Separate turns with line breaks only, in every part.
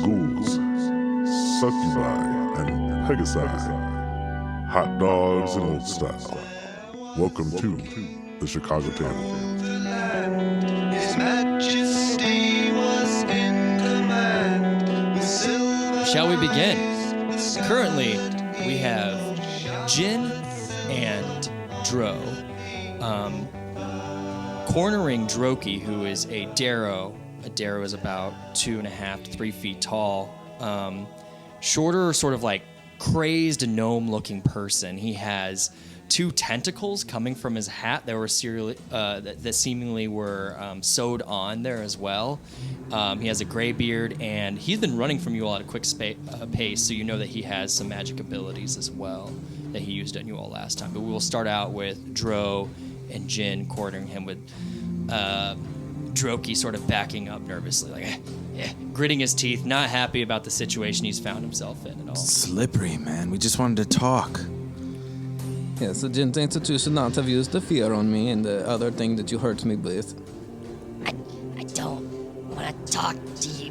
ghouls, succubi, and pegasi, hot dogs and old style. Welcome to the Chicago Table.
His Majesty was in command with silver.
Shall we begin? Currently, we have Jin and Dro cornering Droki, who is a Darrow. A Darrow is about 2.5 to 3 feet tall. Shorter, sort of like crazed gnome-looking person. He has 2 tentacles coming from his hat that were that seemingly were sewed on there as well. He has a gray beard, and he's been running from you all at a quick pace, so you know that he has some magic abilities as well that he used on you all last time. But we will start out with Dro and Jin cornering him, with Droki sort of backing up nervously, like gritting his teeth, not happy about the situation he's found himself in at all.
Slippery, man. We just wanted to talk.
Yeah, so Jin thinks that you should not have used the fear on me and the other thing that you hurt me with.
I don't want to talk to you.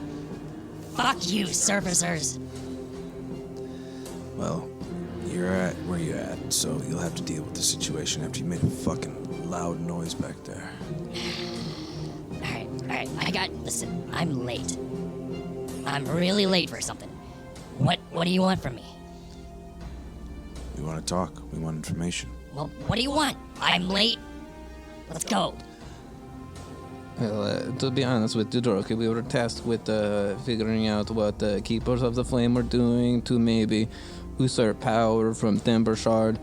Fuck you, servicers.
Well, you're at where you're at, so you'll have to deal with the situation after you made a fucking loud noise back there.
Alright, listen, I'm late. I'm really late for something. What do you want from me?
We want to talk. We want information.
Well, what do you want? I'm late. Let's go.
Well, to be honest with you, Droki, we were tasked with figuring out what the Keepers of the Flame were doing to maybe usurp power from Timbershard.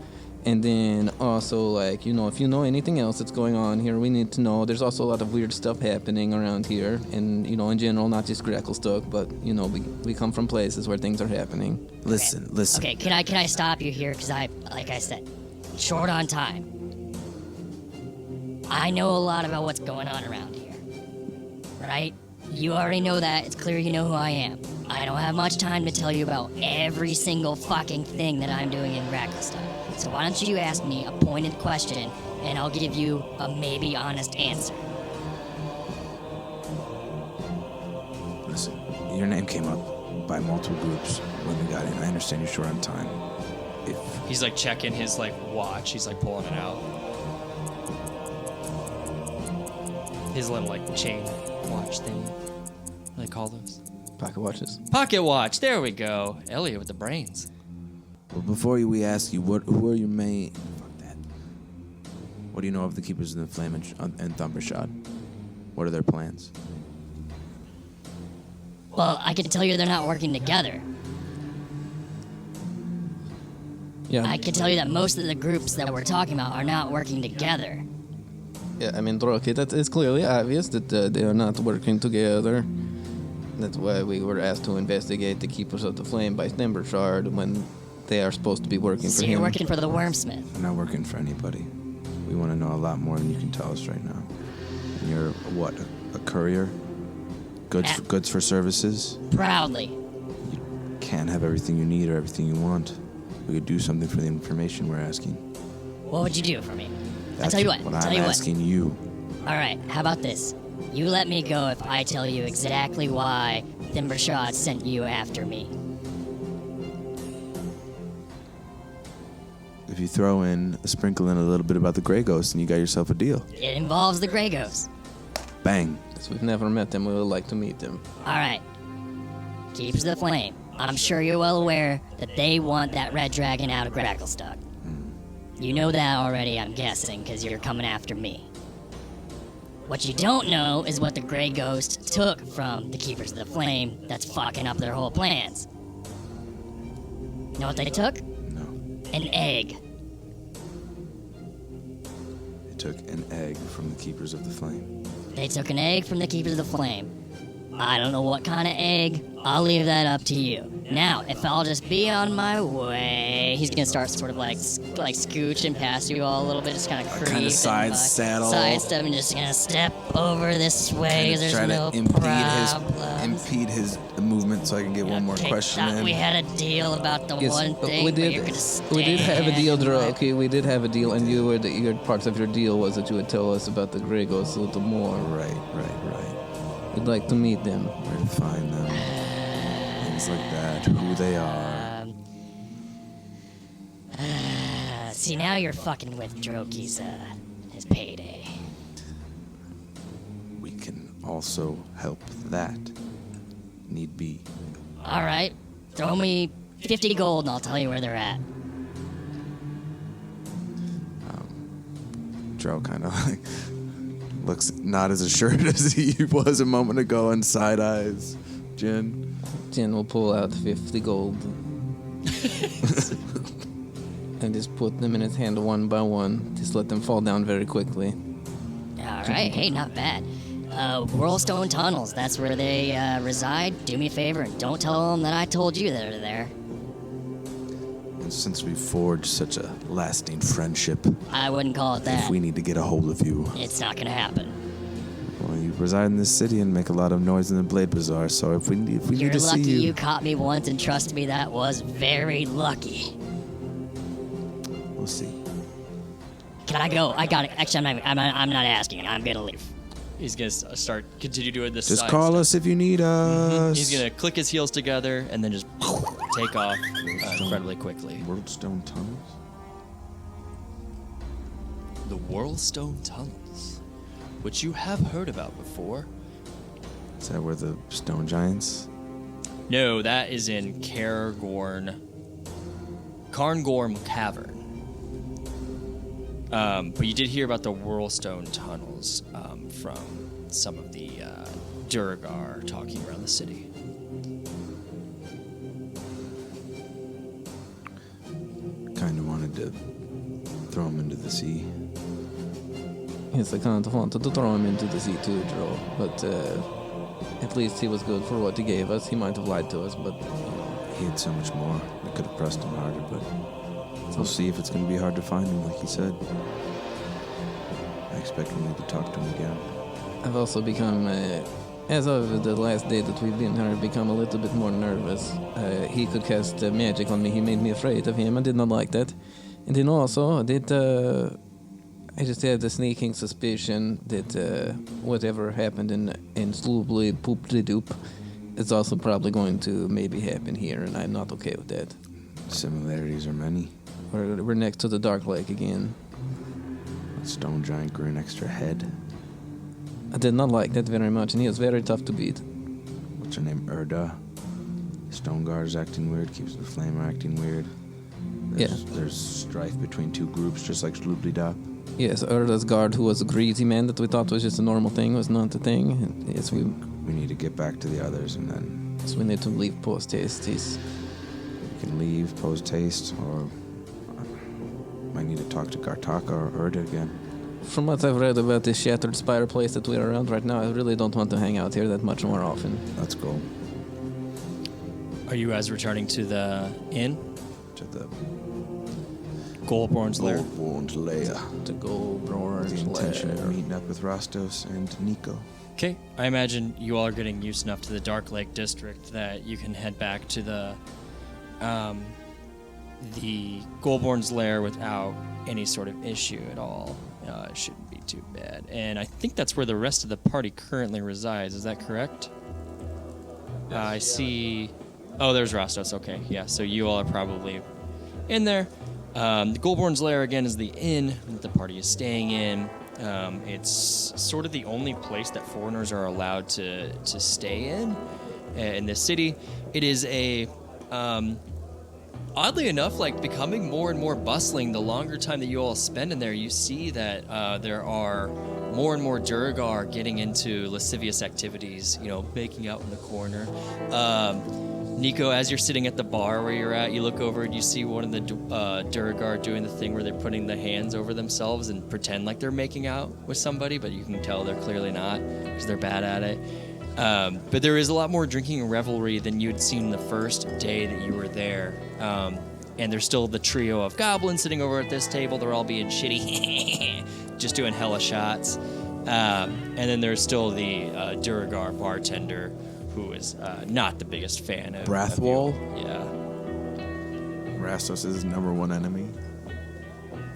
And then also, like, if you know anything else that's going on here, we need to know. There's also a lot of weird stuff happening around here. And, in general, not just Gracklstugh, but, we come from places where things are happening.
Listen.
Okay, can I stop you here? Because like I said, short on time. I know a lot about what's going on around here. Right? You already know that. It's clear you know who I am. I don't have much time to tell you about every single fucking thing that I'm doing in Gracklstugh. So why don't you ask me a pointed question, and I'll give you a maybe honest answer.
Listen, your name came up by multiple groups when we got in. I understand you're short on time.
He's like checking his watch. He's like pulling it out. His little chain watch thing. What do they call those?
Pocket watches.
Pocket watch. There we go. Elliot with the brains.
Well, before we ask you, who are your main... Fuck that. What do you know of the Keepers of the Flame and Thundershot? What are their plans?
Well, I can tell you they're not working together.
Yeah.
I can tell you that most of the groups that we're talking about are not working together.
Yeah, I mean, Droki, that is clearly obvious that they are not working together. That's why we were asked to investigate the Keepers of the Flame by Timbershard when they are supposed to be working for
So
him.
you're working for the Wormsmith.
I'm not working for anybody. We want to know a lot more than you can tell us right now. And you're, what, a courier? Goods for services?
Proudly.
You can't have everything you need or everything you want. We could do something for the information we're asking.
What would you do for me?
That's
I'll tell you what.
I'm asking you.
All right, how about this? You let me go if I tell you exactly why Timbershot sent you after me.
If you throw in a sprinkle in a little bit about the Grey Ghost, and you got yourself a deal.
It involves the Grey Ghost.
Bang.
Because we've never met them, we would like to meet them.
All right. Keeps the Flame. I'm sure you're well aware that they want that red dragon out of Gracklstugh. You know that already, I'm guessing, because you're coming after me. What you don't know is what the Grey Ghost took from the Keepers of the Flame that's fucking up their whole plans. You know what they took?
No.
An egg.
They took an egg from the Keepers of the Flame.
They took an egg from the Keepers of the Flame. I don't know what kind of egg. I'll leave that up to you. Now, if I'll just be on my way, he's gonna start sort of like scooching past you all a little bit, just kind of creep.
Kind of
sidestep, and just gonna step over this way.
Kind of
There's
try
no
to impede his movement so I can get one more question in.
We had a deal about the one thing,
we
but
did.
you're gonna
We did have a deal,
stand right-
Okay, we did have a deal, and your parts of your deal was that you would tell us about the Grey Ghost a little more.
Right.
We'd like to meet them.
Where to find them? things like that, who they are.
See, now you're fucking with Droki's, his payday.
We can also help that. Need be.
All right, throw me 50 gold and I'll tell you where they're at.
Drow kind of like looks not as assured as he was a moment ago and side eyes Jin.
Jin will pull out 50 gold and just put them in his hand one by one. Just let them fall down very quickly.
All right, hey, not bad. Whirlstone Tunnels, that's where they reside. Do me a favor and don't tell them that I told you they're there.
And since we forged such a lasting friendship,
I wouldn't call it
if
that.
we need to get a hold of you,
It's not gonna happen.
well, you reside in this city and make a lot of noise in the Blade Bazaar. So if we
You're
need to see
lucky
you,
you caught me once, and trust me, that was very lucky.
we'll see.
Can I go? I got it. Actually, I'm not asking. I'm gonna leave.
He's gonna continue doing this.
Just
side
call
stuff.
us if you need us.
He's gonna click his heels together and then just take off incredibly quickly.
Worldstone Tunnels.
The Whirlstone Tunnels, which you have heard about before.
Is that where the stone giants?
No, that is in Carngorm Cavern. But you did hear about the Whirlstone Tunnels from some of the duergar talking around the city.
Kind of wanted to throw him into the sea.
Yes, I kind of wanted to throw him into the sea too, Joe. But at least he was good for what he gave us. He might have lied to us, but
He had so much more. We could have pressed him harder, but we'll see if it's going to be hard to find him, like he said. I expect we need to talk to him again.
I've also become, as of the last day that we've been here, I've become a little bit more nervous. He could cast magic on me. He made me afraid of him. I did not like that. And then also, I just had a sneaking suspicion that whatever happened in Sloobly Pooply Doop is also probably going to maybe happen here, and I'm not okay with that.
Similarities are many.
We're next to the Dark Lake again.
A stone giant grew an extra head.
I did not like that very much, and he was very tough to beat.
What's her name? Erda. Stoneguard's acting weird, keeps the flame acting weird. There's strife between two groups, just like Sloobly Dop.
Yes, Erda's guard, who was a greasy man that we thought was just a normal thing, was not a thing. And yes, we
need to get back to the others, and then
so we need to leave post haste.
we can leave post haste, or might need to talk to Gartaka or Erda again.
From what I've read about this shattered spire place that we're around right now, I really don't want to hang out here that much more often.
Let's go
Are you guys returning to the inn?
to the
Goldborn's lair?
Goldborn's lair.
To go, Bror's
The intention of meeting up with Rastos and Nico.
Okay, I imagine you all are getting used enough to the Dark Lake district that you can head back to the Goldborn's lair without any sort of issue at all. It shouldn't be too bad. And I think that's where the rest of the party currently resides. Is that correct? I see. Oh, there's Rastos. Okay, yeah. So you all are probably in there. The Goldborn's lair again is the inn that the party is staying in. It's sort of the only place that foreigners are allowed to stay in this city. It is a oddly enough, like becoming more and more bustling the longer time that you all spend in there. You see that there are more and more duergar getting into lascivious activities, making out in the corner. Nico, as you're sitting at the bar where you're at, you look over and you see one of the duergar doing the thing where they're putting the hands over themselves and pretend like they're making out with somebody, but you can tell they're clearly not because they're bad at it. But there is a lot more drinking and revelry than you'd seen the first day that you were there. And there's still the trio of goblins sitting over at this table. They're all being shitty, just doing hella shots. And then there's still the duergar bartender, who is not the biggest fan of
Brathwall?
Yeah.
Rastos is his number one enemy.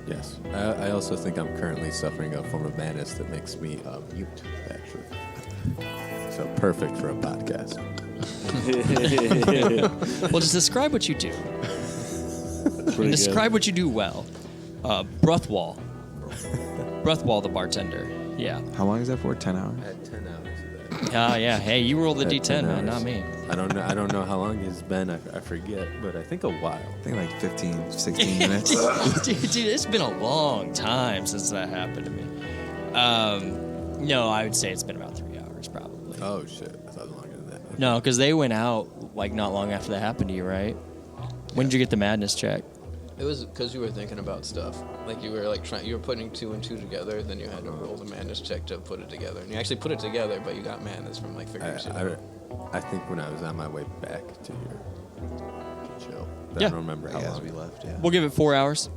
Yes. I also think I'm currently suffering a form of madness that makes me mute, actually. So perfect for a podcast.
Well, just describe what you do. And describe what you do well. Bruthwall. Bruthwall, the bartender. Yeah.
How long is that for? 10 hours?
I had 10 hours of that.
Yeah. Hey, you roll the
Had
D10,
10
man, not
hours.
me.
I don't know how long it's been. I forget, but I think a while.
I think like 15, 16 minutes.
dude, it's been a long time since that happened to me. No, I would say it's been about 3 hours, probably.
Oh shit! I thought longer than that. Okay.
No, because they went out like not long after that happened to you, right? When did you get the madness check?
It was because you were thinking about stuff. Like you were like you were putting 2 and 2 together. Then you had to roll the madness check to put it together. And you actually put it together, but you got madness from like figuring shit out.
I think when I was on my way back to here to chill. But
Yeah.
I don't remember how
As
long
we left, yeah.
We'll give it 4 hours.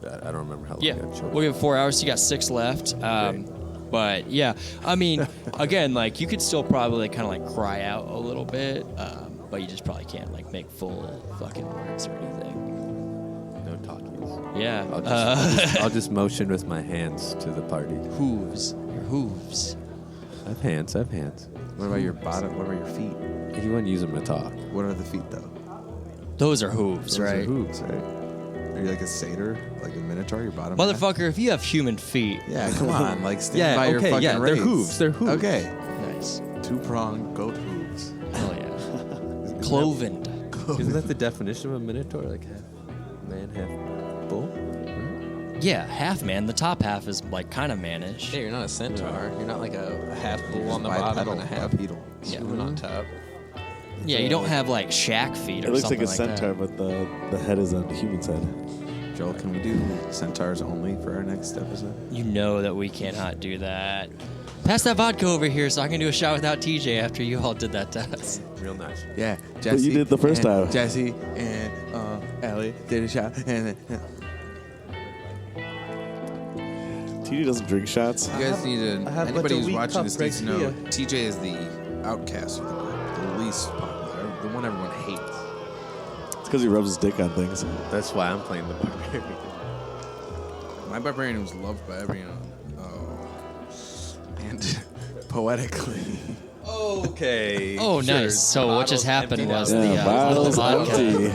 I don't remember how long
Yeah,
I chilled.
we'll give it 4 hours. You got 6 left. But yeah, I mean, again, like you could still probably kind of like cry out a little bit, but you just probably can't like make full fucking words or anything.
No talkies.
Yeah.
I'll just motion with my hands to the party.
Hooves. Your hooves.
I have hands.
What about your bottom? What about your feet?
You wouldn't use them to talk.
What are the feet, though?
Those are hooves,
Those are
right?
hooves, right? Are you like a satyr? Like a minotaur? Your bottom?
Motherfucker, if you have human feet.
Yeah, come on. Like, stand by your fucking
they're
race.
hooves. They're hooves.
Okay.
Nice.
2-pronged goat hooves.
Hell yeah. Cloven.
Isn't that the definition of a minotaur? Like half man, half bull?
Yeah, half man. The top half is like kind of mannish.
Yeah, you're not a centaur. You're not like a half bull on the
Bipedal,
bottom and a half
bipedal.
human on top.
Yeah, you don't have like shack feet or
It looks like
something
a centaur,
that.
but the head is on the human's head.
Joel, can we do centaurs only for our next episode?
You know that we cannot do that. Pass that vodka over here so I can do a shot without TJ after you all did that to us.
Real nice.
Yeah, Jesse.
you did the first
and
time.
Jesse and Ellie did a shot, and then,
TJ doesn't drink shots.
you guys need to.
I have
Anybody
like a
who's
weak
watching
cup
this
right
needs to know
here.
TJ is the outcast of the group, the least popular, the one everyone hates.
It's because he rubs his dick on things.
That's why I'm playing the barbarian.
My barbarian was loved by everyone. Oh, and poetically.
Okay.
Oh, nice. So what just happened was the
Yeah, bottles
vodka
empty.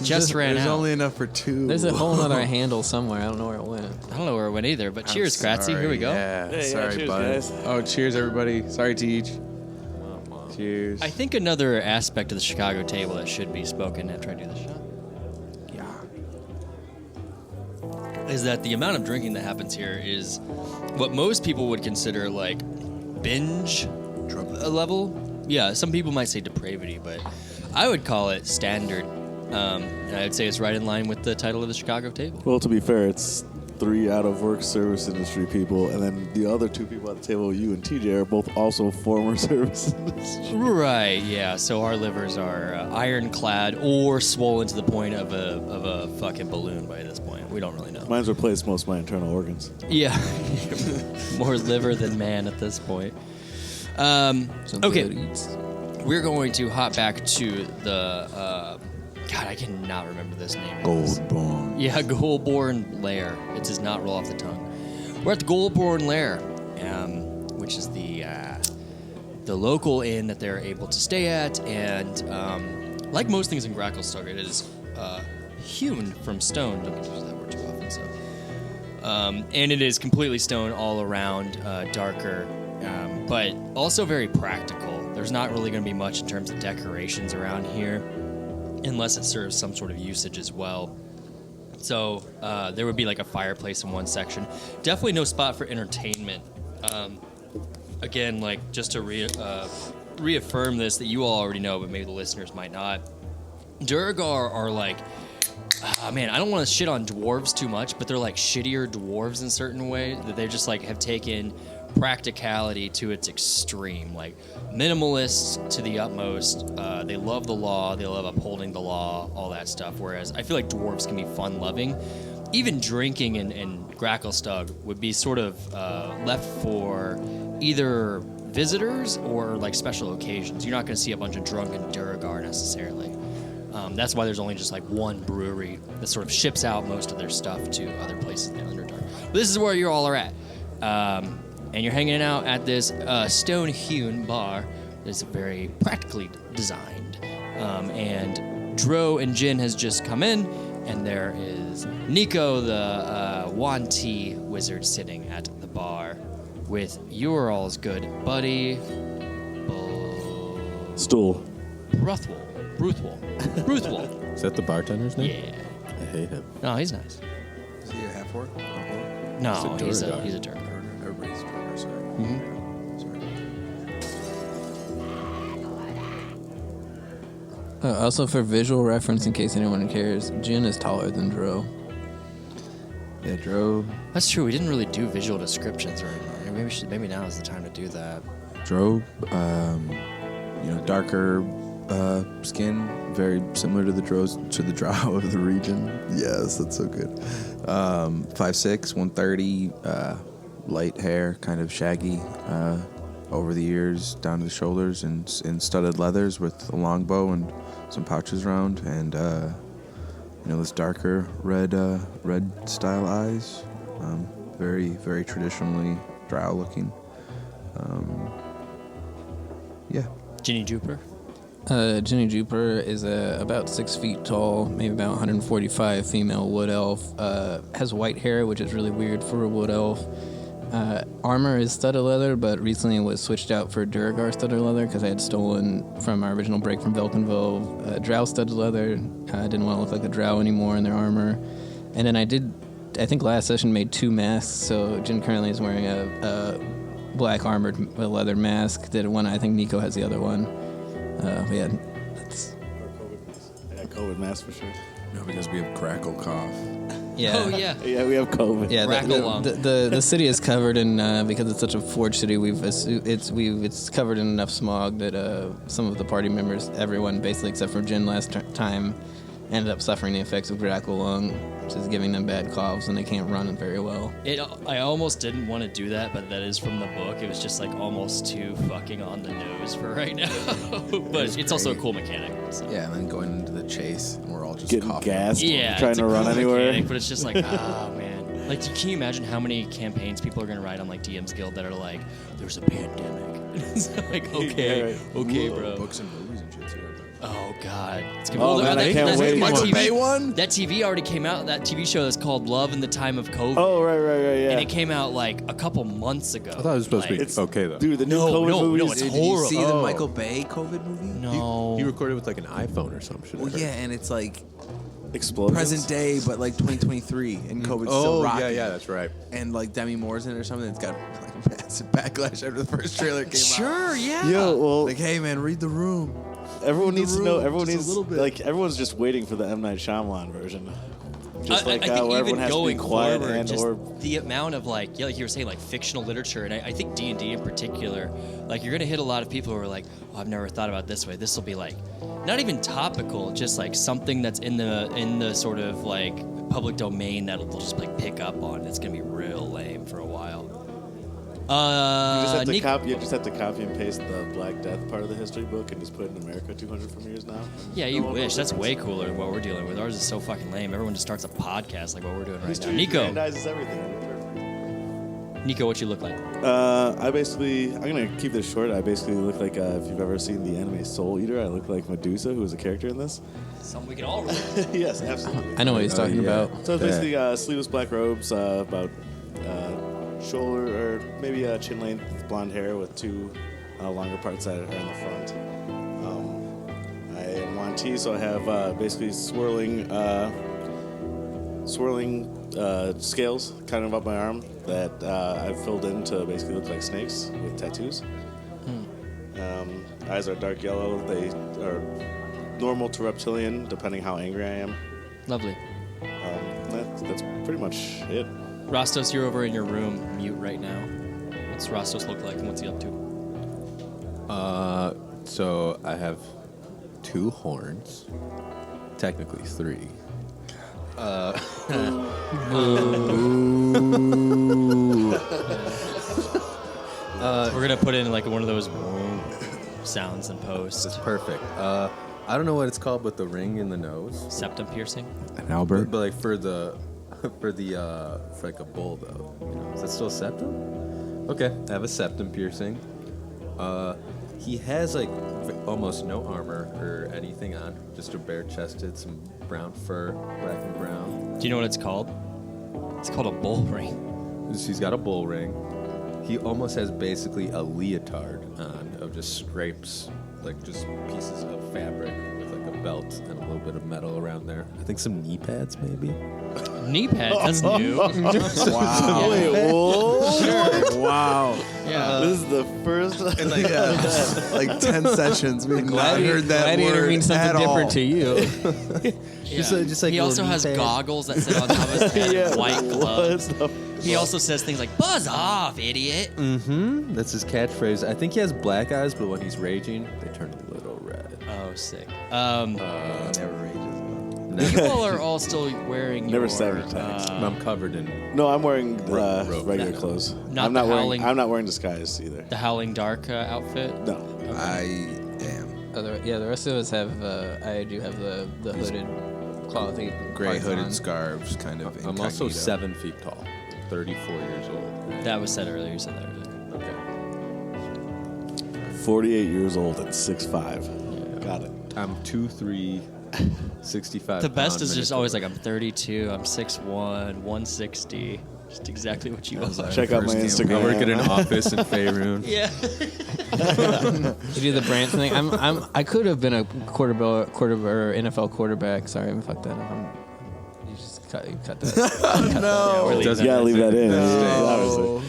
just ran
There's
out.
only enough for 2.
There's a whole other handle somewhere. I don't know where it went.
I don't know where it went either, but
I'm
cheers, Kratzy. Here we go.
Yeah,
Yeah,
sorry,
cheers,
bud.
guys.
Oh, cheers, everybody. Sorry, Teach. Cheers.
I think another aspect of the Chicago table that should be spoken after I do the shot
Yeah.
is that the amount of drinking that happens here is what most people would consider like binge level. Yeah, some people might say depravity, but I would call it standard. And I would say it's right in line with the title of the Chicago table.
Well, to be fair, it's 3 out of work service industry people, and then the other 2 people at the table, you and TJ, are both also former service industry.
Right, yeah. So our livers are ironclad or swollen to the point of a fucking balloon by this point. We don't really know.
Mine's replaced most of my internal organs.
Yeah, more liver than man at this point.
Some
Okay,
good eats.
we're going to hop back to the. God, I cannot remember this name.
Goldborn.
Yeah, Goldborn Lair. It does not roll off the tongue. We're at the Goldborn Lair, which is the local inn that they're able to stay at, and like most things in Gracklstugh, it is hewn from stone. Don't get to use that word too often. So, and it is completely stone all around, darker, but also very practical. There's not really going to be much in terms of decorations around here, unless it serves some sort of usage as well. So there would be like a fireplace in one section. Definitely no spot for entertainment. Again, like just to reaffirm this that you all already know, but maybe the listeners might not. Duergar are like, man, I don't want to shit on dwarves too much, but they're like shittier dwarves in certain way that they just like have taken practicality to its extreme, like minimalists to the utmost. They love the law, they love upholding the law, all that stuff. Whereas I feel like dwarves can be fun-loving. Even drinking in Gracklstugh would be sort of left for either visitors or like special occasions. You're not going to see a bunch of drunken duergar necessarily. That's why there's only just like one brewery that sort of ships out most of their stuff to other places in the Underdark. But this is where you all are at. And you're hanging out at this stone-hewn bar. is very practically designed. And Dro and Jin has just come in, and there is Nico, the Wanti wizard, sitting at the bar with your all's good buddy,
Stool.
Bruthwol.
Is that the bartender's name?
Yeah.
I hate him.
No, he's nice.
Is he a half orc?
No, he's a
duergar.
duergar.
Everybody's duergar, sorry. Sorry.
Also, for visual reference, in case anyone cares, Jin is taller than Dro.
Yeah, Dro.
That's true. We didn't really do visual descriptions, or maybe now is the time to do that.
Dro, darker skin, very similar to the drow of the region. Yes, that's so good. 5'6", 130, light hair, kind of shaggy, over the ears, down to the shoulders, and in studded leathers with a long bow and some pouches around, and this darker red style eyes, very very traditionally drow looking. Yeah.
Ginny Jupiter.
Ginny Jupiter is about 6 feet tall, maybe about 145, female wood elf. Has white hair, which is really weird for a wood elf. Armor is studded leather, but recently it was switched out for duergar studded leather because I had stolen from our original break from Velkenville drow studded leather. I didn't want to look like a drow anymore in their armor. And then I think last session made 2 masks, so Jin currently is wearing a black armored leather mask. The one, I think Nico has the other one. Yeah, that's...
Yeah, COVID mask for sure.
No, because we have crackle cough.
Yeah.
Oh yeah.
Yeah, we have COVID.
Yeah,
Crackle lung.
the city is covered in because it's such a forged city. It's covered in enough smog that some of the party members, everyone basically except for Jin last time, ended up suffering the effects of crackle lung, which is giving them bad coughs and they can't run very well.
I almost didn't want to do that, but that is from the book. It was just like almost too fucking on the nose for right now. But it's also a cool mechanic. So.
Yeah, and then going into the chase, and we're all just
Getting
coughing.
gassed.
Yeah,
Trying
it's
to
a
run
cool
anywhere.
mechanic, but it's just like, ah, man. Like, can you imagine how many campaigns people are going to write on like DM's Guild that are like, "There's a pandemic." It's like, okay,
Yeah, right.
okay, bro.
Books and movies and shit too.
Oh God, it's gonna
Oh,
be
man, I can't wait.
That
Michael
TV,
Bay one?
That TV already came out. That TV show that's called Love in the Time of COVID.
Oh, right, yeah.
And it came out like a couple months ago.
I thought it was supposed to be
Like,
okay though.
Dude, the new
No,
COVID
no,
movies.
no, it's
Did you
horrible.
see the
Oh.
Michael Bay COVID movie?
No.
He recorded with like an iPhone or some shit. I
Well,
heard.
yeah, and it's like
Explosions.
present day, but like 2023, and COVID's still
Oh
rocking.
yeah, that's right.
And like Demi Moore's in it or something. It's got like massive backlash after the first trailer came out.
Sure, yeah.
Yo, well,
Like, hey man, read the room.
everyone needs to know.
room,
Everyone
just a
needs
little bit.
like everyone's just waiting for the M Night Shyamalan version. Just like
I think
where
even
everyone has to be
going
quiet
forward,
and
just
or
the amount of like you were saying, like fictional literature, and I think D&D in particular, like you're gonna hit a lot of people who are like, oh, I've never thought about it this way. This will be like, not even topical, just like something that's in the sort of like public domain that they'll just like pick up on. It's gonna be real lame for a while.
you just have to
Nick-
copy. You just have to copy and paste the Black Death part of the history book and just put it in America 200 from years now.
Yeah, you wish. That's way cooler than what we're dealing with. Ours is so fucking lame. Everyone just starts a podcast like what we're doing right now.
History
Nico,
grandizes everything.
Nico, what you look like?
I'm gonna keep this short. I basically look like if you've ever seen the anime Soul Eater, I look like Medusa, who is a character in this.
Something we can all relate.
Yes, absolutely.
I know what he's talking about.
So it's basically sleeveless black robes, about shoulder or maybe chin length blonde hair with 2 longer parts that are in the front. I am Wanti, so I have basically swirling scales kind of up my arm that I've filled in to basically look like snakes with tattoos. Eyes are dark yellow. They are normal to reptilian, depending how angry I am.
Lovely.
That's pretty much it.
Rostos, you're over in your room, mute right now. What's Rostos look like and what's he up to?
So I have 2 horns, technically 3.
We're gonna put in like one of those sounds and
It's
post.
perfect. I don't know what it's called, but the ring in the nose.
Septum piercing.
And Albert.
But like for like a bull though, is that still septum? Okay, I have a septum piercing. He has like almost no armor or anything on, just a bare-chested, some brown fur, black and brown.
Do you know what it's called? It's called a bull ring.
He's got a bull ring. He almost has basically a leotard on of just scrapes, like just pieces of fabric with like a belt and a little bit of metal around there. I think some knee pads maybe.
Knee pads, that's new.
Wow. Wait, whoa.
Sure.
Wow.
Yeah.
This is the first.
Like 10 sessions. We've not heard that
Gladiator
word
means something
at
different
all.
to you.
Just like
he also has goggles that sit on top of his head, and white gloves. He also says things like "Buzz off, idiot."
Mm-hmm. That's his catchphrase. I think he has black eyes, but when he's raging, they turn a little red.
Oh, sick.
Never rages.
You all are all still wearing
Never
your,
savage tags.
I'm covered in.
No, I'm wearing
Robe.
regular clothes.
Not
I'm
the
not wearing.
howling-
I'm not wearing disguise either.
the Howling Dark outfit.
No.
I am.
The rest of us have. I do have the hooded clothy
Gray
parts
hooded
on.
scarves, kind of.
I'm also
incognito.
7 feet tall, 34 years old.
That was said earlier. You said that earlier.
Okay.
48 years old and 6'5". Got it.
I'm 2'3", 65.
The best
pound
is just always like
Minotaur.
I'm 32, I'm 6'1", 160. Just exactly what you want.
Check out my
First game.
I
Instagram.
work at an office in Faerun.
Yeah.
You do the brand thing. I could have been a quarterback NFL quarterback. Sorry, I fucked that up. You just cut that.
No.
we're leaving
You gotta leave that in.
No.
Obviously.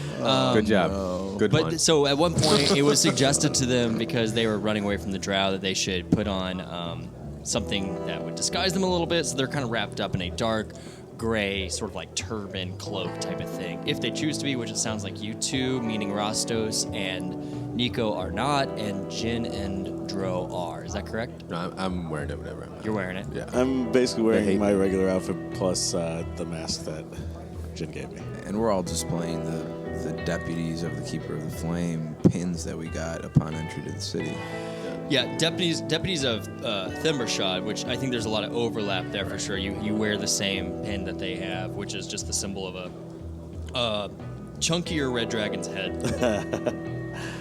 Good job. Good one.
But so at one point, it was suggested to them because they were running away from the drow that they should put on something that would disguise them a little bit. So they're kind of wrapped up in a dark gray, sort of like turban cloak type of thing. If they choose to be, which it sounds like you two, meaning Rostos and Nico are not, and Jin and Dro are. Is that correct?
No, I'm wearing it whenever I'm out.
You're wearing it.
Yeah.
I'm basically
hate
wearing my
me.
regular outfit plus the mask that Jin gave me.
And we're all displaying the deputies of the Keeper of the Flame pins that we got upon entry to the city.
Yeah, deputies of Thimbershad, which I think there's a lot of overlap there for sure. You wear the same pin that they have, which is just the symbol of a chunkier red dragon's head.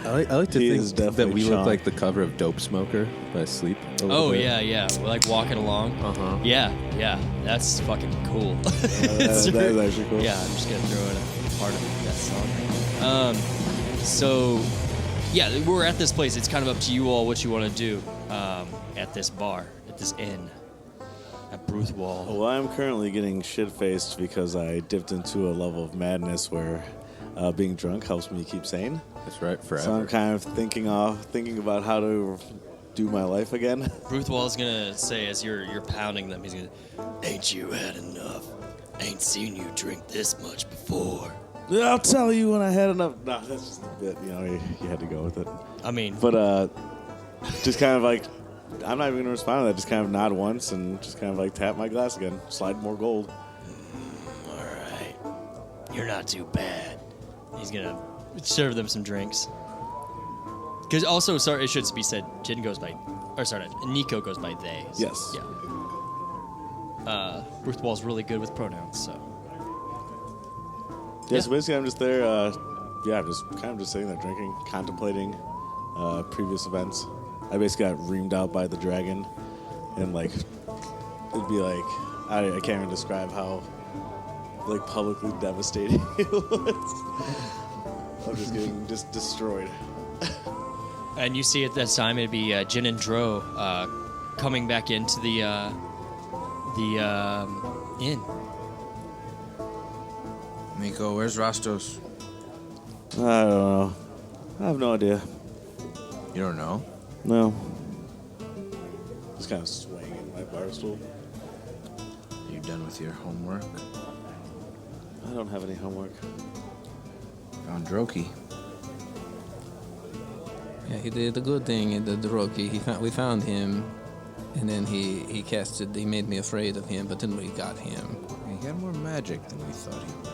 I like to
He
think
is
that
definitely
we
Sean.
look like the cover of Dope Smoker by Sleep. a little
Oh
bit.
yeah, we're like walking along.
Uh-huh.
Yeah, that's fucking cool.
That is actually cool.
Yeah, I'm just gonna throw in a part of that song. So, yeah, we're at this place. It's kind of up to you all what you want to do at this bar, at this inn, at Bruthwall.
Well, I'm currently getting shit-faced because I dipped into a level of madness where being drunk helps me keep sane.
That's right, forever.
So I'm kind of thinking about how to do my life again.
Bruthwall's gonna say as you're pounding them, he's gonna, "Ain't you had enough? Ain't seen you drink this much before."
I'll tell you when I had enough. No, that's just a bit, you had to go with it.
I mean,
But just kind of like, I'm not even going to respond to that. Just kind of nod once and just kind of like tap my glass again. Slide more gold.
all right, you're not too bad. He's gonna serve them some drinks. Because also, sorry, it should be said, Jin goes by, or sorry, Nico goes by they. So,
Yes.
Yeah. Bruthwall's really good with pronouns, so.
Yeah, so basically I'm just there, I'm just kind of just sitting there drinking, contemplating previous events. I basically got reamed out by the dragon, and like, it'd be like, I can't even describe how like publicly devastating it was. I'm just getting just destroyed.
And you see at this time it'd be Jin and Dro coming back into the inn.
Nico, where's Rostos?
I don't know. I have no idea.
You don't know?
No. Just kind of swaying in my bar stool.
Are you done with your homework?
I don't have any homework.
Found Droki.
Yeah, he did the good thing in the Droki. We found him, and then he casted. He made me afraid of him, but then we got him.
He had more magic than we thought he would.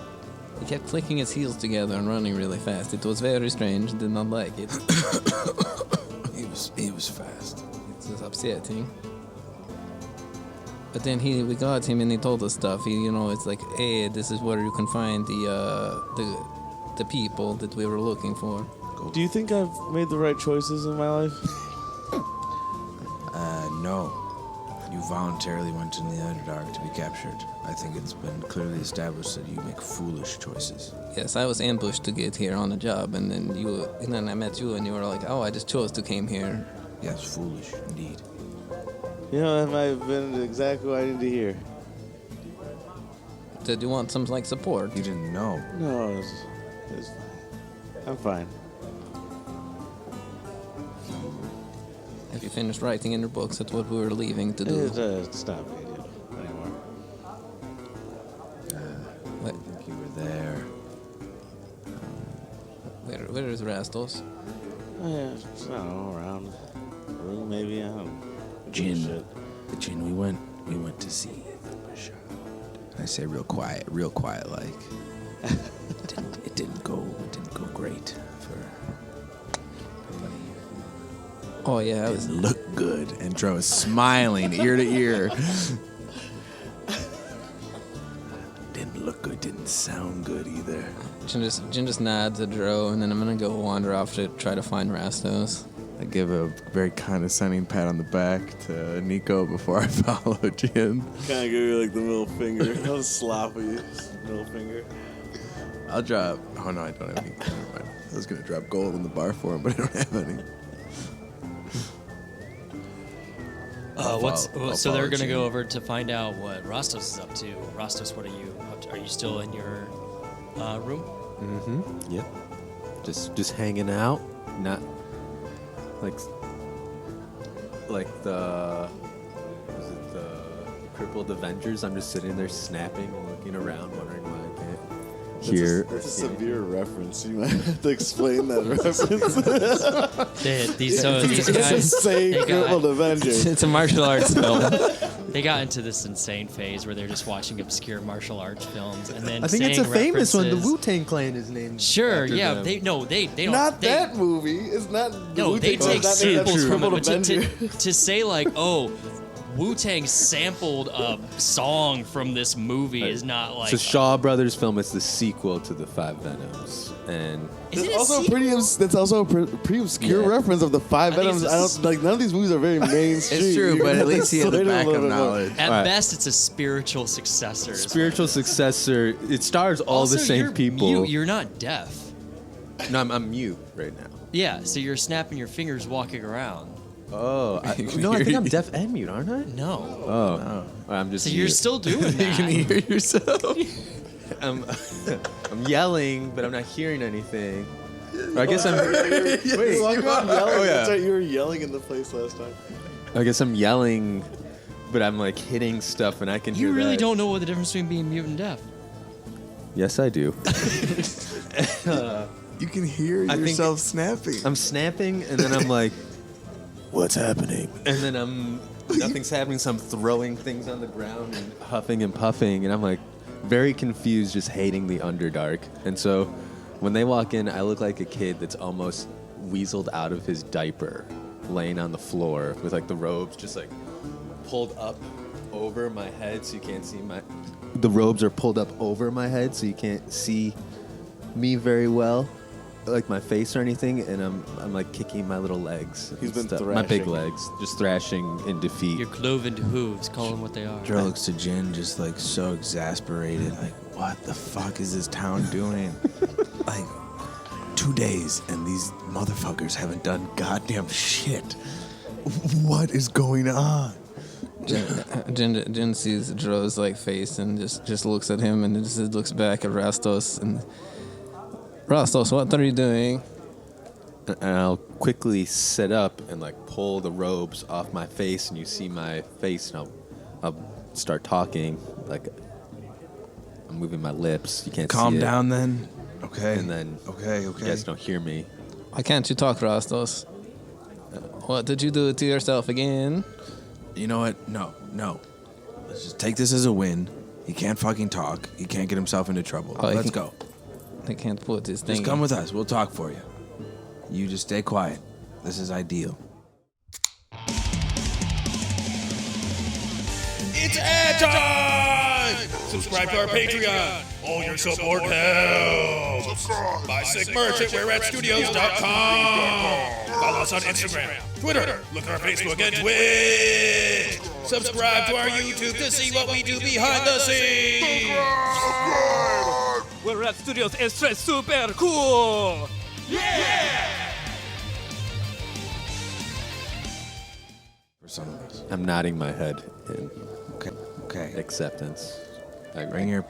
He kept clicking his heels together and running really fast. It was very strange. Did not like it.
He was fast.
It was upsetting. But then we got him and he told us stuff. It's like, hey, this is where you can find the people that we were looking for.
Do you think I've made the right choices in my life?
No. You voluntarily went into the Underdark to be captured. I think it's been clearly established that you make foolish choices.
Yes, I was ambushed to get here on the job, and then I met you, and you were like, "Oh, I just chose to came here."
Yes, foolish, indeed.
You know, that might have been exactly what I needed to hear.
Did you want some like support?
You didn't know.
No, it's fine. I'm fine.
Have you finished writing in your books? That's what we were leaving to do.
It's not a big deal anymore.
I think you were there.
Where is Rastos?
I don't know, around the room maybe. I don't know.
Jin, we went to see Thundershot. I say real quiet like. It didn't go great for everybody.
Oh yeah,
It looked good, and Dro is smiling ear to ear. Didn't look good, didn't sound good either.
Jin just nods at Dro, and then I'm gonna go wander off to try to find Rastos.
I give a very condescending pat on the back to Nico before I follow Jin.
Kind of give you like the middle finger. I'll slap you. Middle finger.
I'll drop. Oh no, I don't have any. Never mind. I was gonna drop gold in the bar for him, but I don't have any.
So they're gonna go over to find out what Rastos is up to. Rastos, what are you up to? Are you still in your room?
Mm-hmm. Yep. Just hanging out. Not like the crippled Avengers. I'm just sitting there snapping and looking around, wondering why I can't hear.
That's a severe reference. You might have to explain that reference.
These
It's
guys,
insane
they
crippled
got,
Avengers.
It's a martial arts film.
they got into this insane phase where they're just watching obscure martial arts films and then
I think it's
saying
a famous one. The
references.
Wu-Tang Clan is named.
Sure,
after
yeah.
them.
They don't.
Not
they,
that movie. It's not.
No, they
Wu-Tang
take
Clan.
samples from it.
Crippled
But
Avenger.
to say like, oh, Wu-Tang sampled a song from this movie is not like.
It's a Shaw Brothers film. It's the sequel to the Five Venoms, and
Is it
That's
a
also
sequel?
that's also a pretty obscure
Yeah.
reference of the Five
I think
Venoms.
it's
I
a
don't like none of these movies are very mainstream.
It's true,
You're
but
gonna
at least he had the
explain it a
backup
little bit more.
knowledge.
At
All right.
best, it's a spiritual successor. is
spiritual successor. It stars all
Also,
the same
you're
people.
Mute. You're not deaf.
No, I'm mute right now.
Yeah, so you're snapping your fingers walking around.
Oh, no, I think I'm deaf and mute, aren't I?
No.
Oh, I'm just.
So you're
mute.
still doing
You can
that.
hear yourself.
I'm yelling, but I'm not hearing anything. Or I guess I'm.
Wait, you walk around yelling.
Oh, yeah.
That's right, you were yelling in the place last time.
I guess I'm yelling, but I'm like hitting stuff, and I can hear
You really
that.
don't know what the difference between being mute and deaf.
Yes, I do.
You can hear
I think-
yourself snapping.
I'm snapping, and then I'm like,
What's happening?
and then nothing's happening, so I'm throwing things on the ground and huffing and puffing, and I'm like very confused, just hating the Underdark. And so when they walk in, I look like a kid that's almost weaseled out of his diaper, laying on the floor with like the robes just like pulled up over my head so you can't see my. The robes are pulled up over my head so you can't see me very well, like my face or anything, and I'm like kicking my little legs.
He's
and
been
stuff. My big
thrashing.
legs, just thrashing in defeat.
Your cloven hooves, call them what they are.
Dro looks to Jin just like so exasperated. Like, what the fuck is this town doing? Like, 2 days and these motherfuckers haven't done goddamn shit. What is going on?
Jin sees Dro's like face and just looks at him and just looks back at Rastos and Rastos, what are you doing?
And I'll quickly sit up and like pull the robes off my face, and you see my face, and I'll start talking. Like I'm moving my lips. You can't
Calm
see
down then. Okay.
And then
Okay.
You guys don't hear me.
Why can't you talk, Rastos? What did you do to yourself again?
You know what? No. Let's just take this as a win. He can't fucking talk. He can't get himself into trouble.
Oh, he
Let's
can-
go.
They can't put this thing.
Just come with us. We'll talk for you. You just stay quiet. This is ideal.
It's air time! guys. Subscribe to our Patreon. All your support helps. Buy sick merch at we'reatstudios.com. Follow us on Instagram, Twitter, look at our Facebook and Twitch. Subscribe to our YouTube to see what we do behind the scenes.
We're at Studios is super cool.
For some of us.
I'm nodding my head in
Okay.
acceptance.
Bring your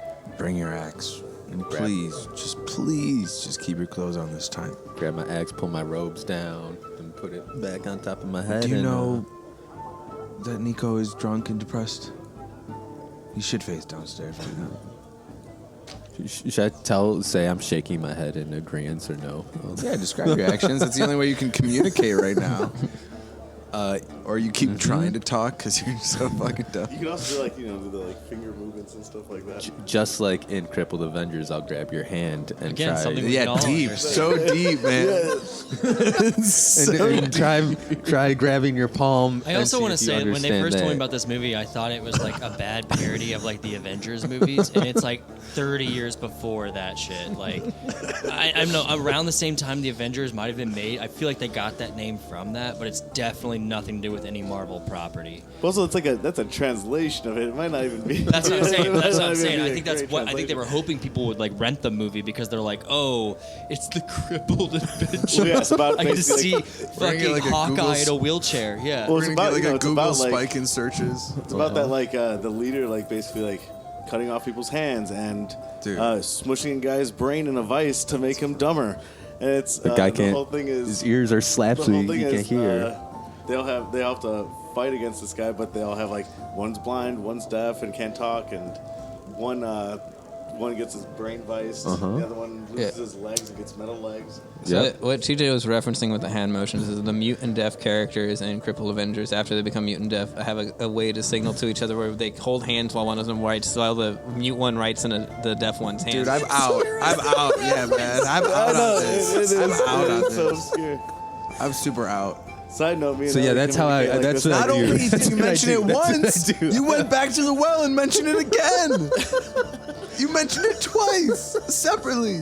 axe. And please just keep your clothes on this time.
Grab my axe, pull my robes down, and put it back on top of my head.
Do you
and,
know that Nico is drunk and depressed? He should face downstairs right now.
Should I say I'm shaking my head in agreement or no?
Yeah, describe your actions. That's the only way you can communicate right now. Or you keep trying to talk because you're so fucking dumb.
You can also do like, do the like finger movements and stuff like that.
Just like in Crippled Avengers, I'll grab your hand and
Again,
try.
something we can all
Deep.
understand.
So deep, man.
and try grabbing your palm.
I also want to say, when they first told me
that.
about this movie, I thought it was like a bad parody of like the Avengers movies, and it's like 30 years before that shit. Like, I don't know, around the same time the Avengers might have been made, I feel like they got that name from that, but it's definitely nothing to do with any Marvel property.
Also, it's like that's a translation of it. It might not even be.
That's what I'm saying. That's what I'm saying. I
It
think
might not
that's
even be a
what
great
I think they were hoping people would like rent the movie because they're like, oh, it's the Crippled Avengers.
Well, yeah, it's about
I get to see
basically,
Bring it
fucking
like a
Hawkeye
Google
in a wheelchair. Yeah.
Well,
We're
it's
gonna
about,
get like a
it's
Google
about, like,
spike in searches.
It's about that like the leader like basically like cutting off people's hands and
Dude.
smushing a guy's brain in a vice to make him dumber. And it's
The guy
the
can't.
whole thing is
His ears are slapped,
the
so
whole
he
thing
can't
is
hear.
they all have to fight against this guy, but they all have like one's blind, one's deaf, and can't talk, and one gets his brain vice, the other one loses his legs and gets metal legs.
So
Yep.
what TJ was referencing with the hand motions is the mute and deaf characters in Crippled Avengers, after they become mute and deaf, have a way to signal to each other where they hold hands while one of them writes, while the mute one writes in the deaf one's hand.
Dude, I'm out. Yeah, man. I'm out on this. I'm out on
It's so
this.
obscure.
I'm super out.
Side note, me and
So, yeah,
Ellie
that's how I-
communicate like
that's
this.
what I
Not
do.
only did
That's
you
what I
mention
do.
it
That's what I
once,
do.
you went back to the well and mentioned it again. You mentioned it twice, separately.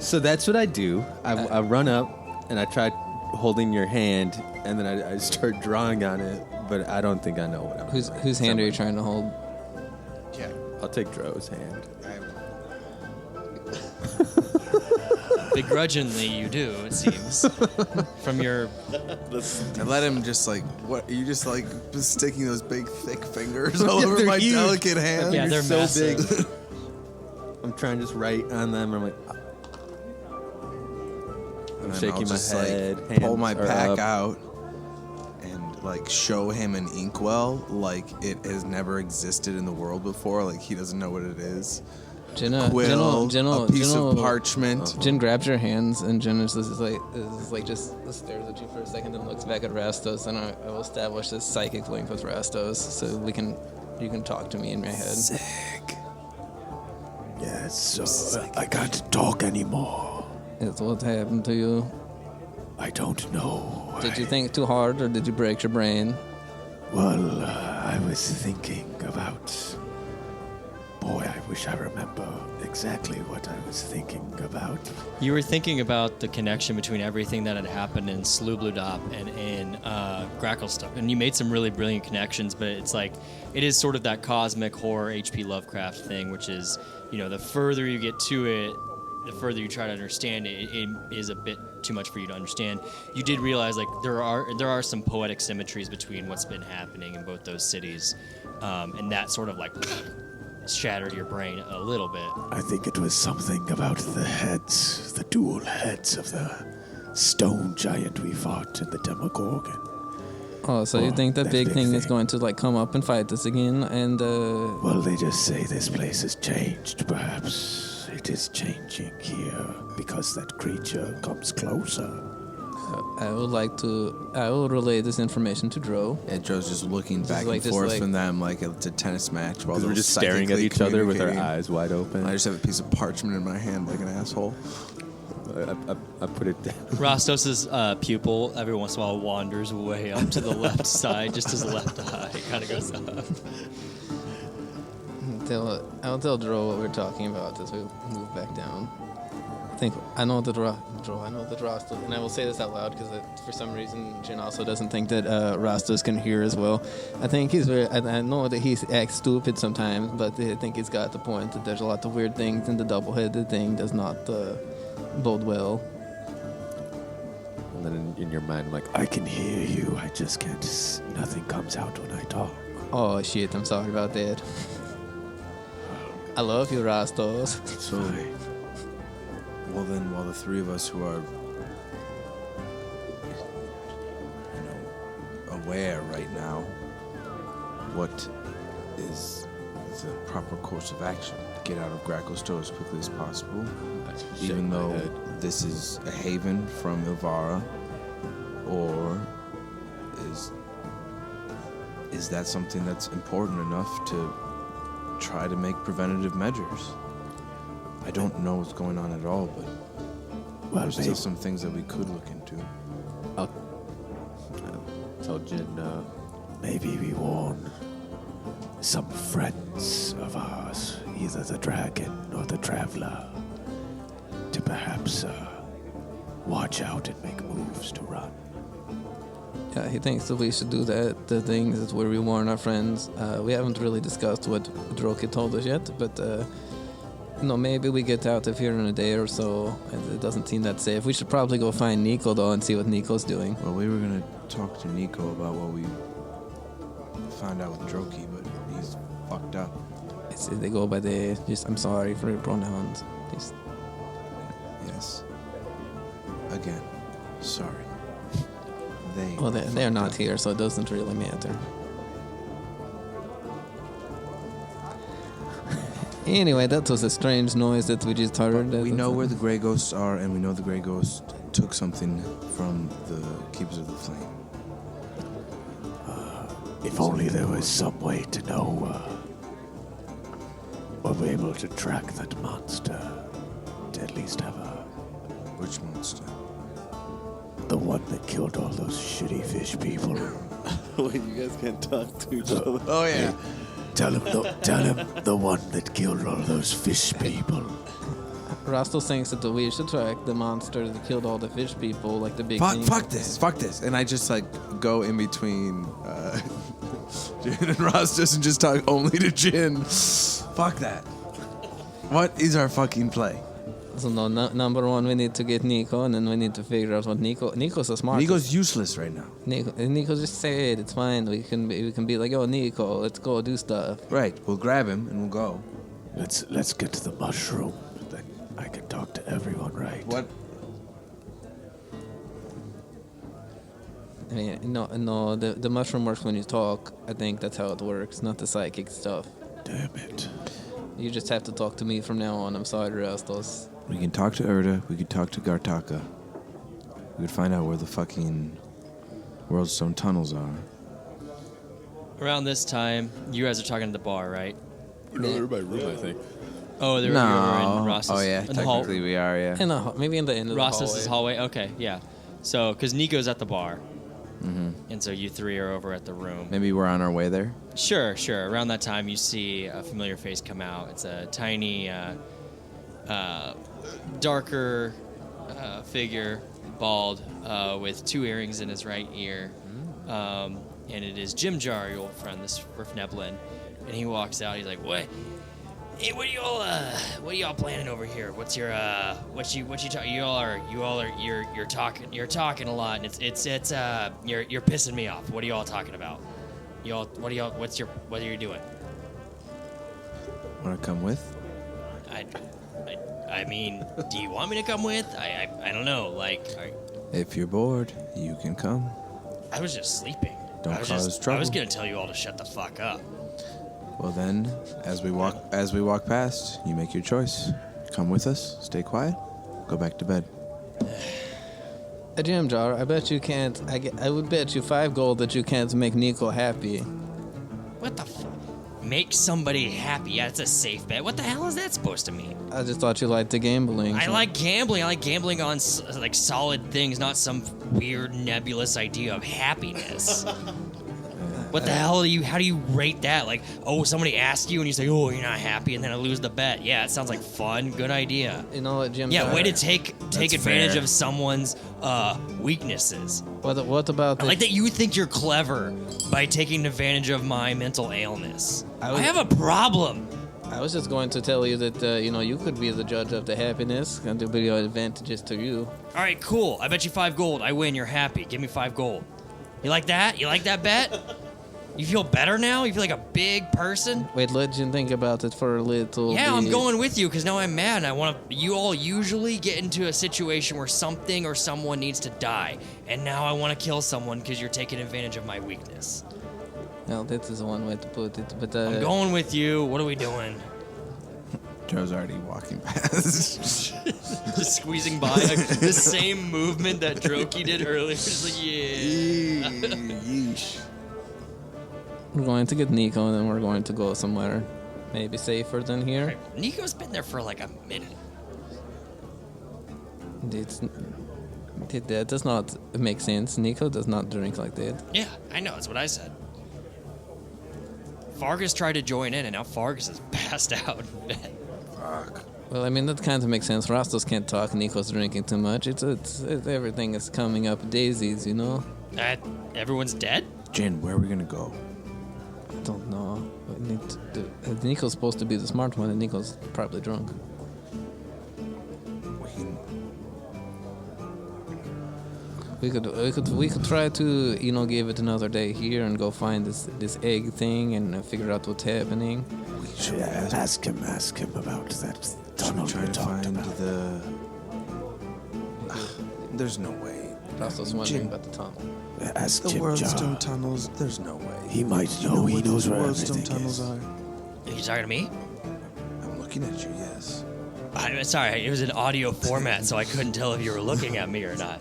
So that's what I do. I run up and I try holding your hand, and then I start drawing on it. But I don't think I know what I'm doing.
Whose hand are you trying to hold?
Yeah.
I'll take Dro's hand.
Begrudgingly, you do, it seems. From your.
I let him just like, what? You just like sticking those big, thick fingers all over
they're
my
huge.
delicate hand.
Yeah, they're
so
massive.
big. I'm trying to just write on them. I'm like,
And
I'm
then
shaking
I'll
my
just,
head.
Like, pull
hands
my
are
pack
up.
out and like show him an inkwell like it has never existed in the world before. Like he doesn't know what it is.
Jenna,
Quill,
Jenna,
a piece
Jenna-
of parchment.
Jen grabs your hands, and Jen is like just stares at you for a second, then looks back at Rastos, and I will establish this psychic link with Rastos, so you can talk to me in my head.
Sick.
Yes, so I can't talk anymore.
It's what happened to you.
I don't know.
Did you think too hard, or did you break your brain?
Well, I was thinking about. Boy, I wish I remember exactly what I was thinking about.
You were thinking about the connection between everything that had happened in Slubludop and in Gracklstugh, and you made some really brilliant connections. But it's like it is sort of that cosmic horror H.P. Lovecraft thing, which is the further you get to it, the further you try to understand it, it is a bit too much for you to understand. You did realize like there are some poetic symmetries between what's been happening in both those cities, and that sort of like shattered your brain a little bit.
I think it was something about the heads, the dual heads of the stone giant we fought in the Demogorgon.
Oh, so you think the
that
big
big
thing is
thing.
going to like come up and fight us again? And
Well, they just say this place has changed. Perhaps it is changing here because that creature comes closer.
I will relay this information to Dro.
And Joe's just looking back
like-
and
just
forth
like-
from them like it's a tennis match while
We're
they're
just staring at
psychically
each other with our
communicating.
eyes wide open.
I just have a piece of parchment in my hand like an asshole.
I put it down.
Rostos's pupil every once in a while wanders way up to the left side, just his left eye kind of goes up.
I'll tell Dro what we're talking about as we move back down. I know that Rasta, and I will say this out loud because for some reason Jin also doesn't think that Rastas can hear as well. I think he's I know that he acts stupid sometimes, but I think he's got the point that there's a lot of weird things, and the double-headed thing does not bode well.
And then in your mind, like,
I can hear you. I just can't. Nothing comes out when I talk.
Oh shit! I'm sorry about that. I love you, Rastas.
So, well then, while the three of us who are, aware right now, what is the proper course of action to get out of Gracklstugh as quickly as possible? Even though this is a haven from Ilvara, or is that something that's important enough to try to make preventative measures? I don't know what's going on at all, but there's still some things that we could look into.
tell Jin,
Maybe we warn some friends of ours, either the dragon or the traveler, to perhaps watch out and make moves to run.
Yeah, he thinks that we should do that. The thing is where we warn our friends. We haven't really discussed what Droki told us yet, but maybe we get out of here in a day or so. It doesn't seem that safe. We should probably go find Nico though and see what Nico's doing.
Well, we were gonna talk to Nico about what we found out with Droki, but he's fucked up.
They go by the I'm sorry for your pronouns.
Yes. Again, sorry.
They're not here, so it doesn't really matter. Anyway, that was a strange noise that we just heard.
We know where the Grey Ghosts are, and we know the Grey Ghost took something from the Keepers of the Flame.
If only there was some way to know, or be able to track that monster, to at least have
Which monster?
the one that killed all those shitty fish people.
Wait, you guys can't talk to each other.
Oh yeah.
Tell him the one that killed all those fish people.
Rastos thinks that we should track the monster that killed all the fish people, like the big thing.
Fuck this. And I just go in between Jin and Rastus and just talk only to Jin. Fuck that. What is our fucking play?
So number one, we need to get Nico, and then we need to figure out what Nico's a smart.
Nico's useless right now.
Nico just said it's fine. We can be like, oh Nico, let's go do stuff.
Right. We'll grab him and we'll go.
Let's get to the mushroom. Then I can talk to everyone, right?
What?
I mean, no. The mushroom works when you talk. I think that's how it works, not the psychic stuff.
Damn it.
You just have to talk to me from now on. I'm sorry, Rastos.
We can talk to Erda. We could talk to Gartaka. We could find out where the fucking Worldstone tunnels are.
Around this time, you guys are talking at the bar, right?
no, they're in my room, I think.
Oh, you're in Ross's.
Oh yeah,
in the hall.
technically we are. Yeah.
Maybe in the end of
Ross's
the hallway.
hallway. Okay, yeah. So, because Nico's at the bar, and so you three are over at the room.
Maybe we're on our way there.
Sure. Around that time, you see a familiar face come out. It's a tiny, darker figure, bald, with 2 earrings in his right ear. And it is Jim Jar, your old friend, this Rifneblin. And he walks out. He's like, "What? Hey, what are y'all planning over here? What's your what you talking? You're talking a lot, and it's you're pissing me off. What are y'all talking about? What are you doing?
Want to come with?
I mean, do you want me to come with? I don't know. Like,
If you're bored, you can come.
I was just sleeping.
Don't cause
I
trouble.
was gonna tell you all to shut the fuck up.
Well then, as we walk past, you make your choice. Come with us, stay quiet, go back to bed.
A jam jar. I bet you can't. I would bet you 5 gold that you can't make Nico happy.
What the make somebody happy? Yeah, it's a safe bet. What the hell is that supposed to mean?
I just thought you liked the gambling.
I like gambling. I like gambling on like solid things, not some weird nebulous idea of happiness. What the hell how do you rate that? Like, oh, somebody asked you and you say, oh, you're not happy, and then I lose the bet. Yeah, it sounds like fun. Good idea.
You know what, Jim?
Yeah, way to take advantage
fair.
of someone's weaknesses.
What about
I like that you think you're clever by taking advantage of my mental illness. I have a problem.
I was just going to tell you that you could be the judge of the happiness, and there'll be advantages to you.
All right, cool. I bet you 5 gold. I win. You're happy. Give me 5 gold. You like that? You like that bet? You feel better now? You feel like a big person?
Wait, let Jim think about it for a little.
Yeah, I'm
bit.
going with you because now I'm mad. And I want to. You all usually get into a situation where something or someone needs to die, and now I want to kill someone because you're taking advantage of my weakness.
Well, that is one way to put it, but
I'm going with you. What are we doing?
Joe's already walking past.
Just squeezing by. The same movement that Droki did earlier. Just like, yeah.
Yeesh.
we're going to get Nico, and then we're going to go somewhere maybe safer than here.
Nico's been there for like a minute.
That does not make sense. Nico does not drink like that.
Yeah, I know. That's what I said. Fargus tried to join in, and now Fargus is passed out in bed.
Fuck.
Well, I mean, that kind of makes sense. Rastos can't talk. Nico's drinking too much. It's everything is coming up daisies, you know?
Everyone's dead?
Jin, where are we gonna go?
I don't know. Nico's supposed to be the smart one, and Nico's probably drunk.
We can.
We could try to give it another day here and go find this egg thing and figure out what's happening.
We should
Ask him about that tunnel
try
we
to
talked
find
about.
There's no way.
Rastos wondering about the tunnel.
Ask
The
Jim
Worldstone
Jar.
tunnels. There's no way.
He might know. He knows where
Worldstone
everything
tunnels
is.
are.
Are you talking to me?
I'm looking at you. Yes.
I'm sorry, it was an audio format, so I couldn't tell if you were looking at me or not.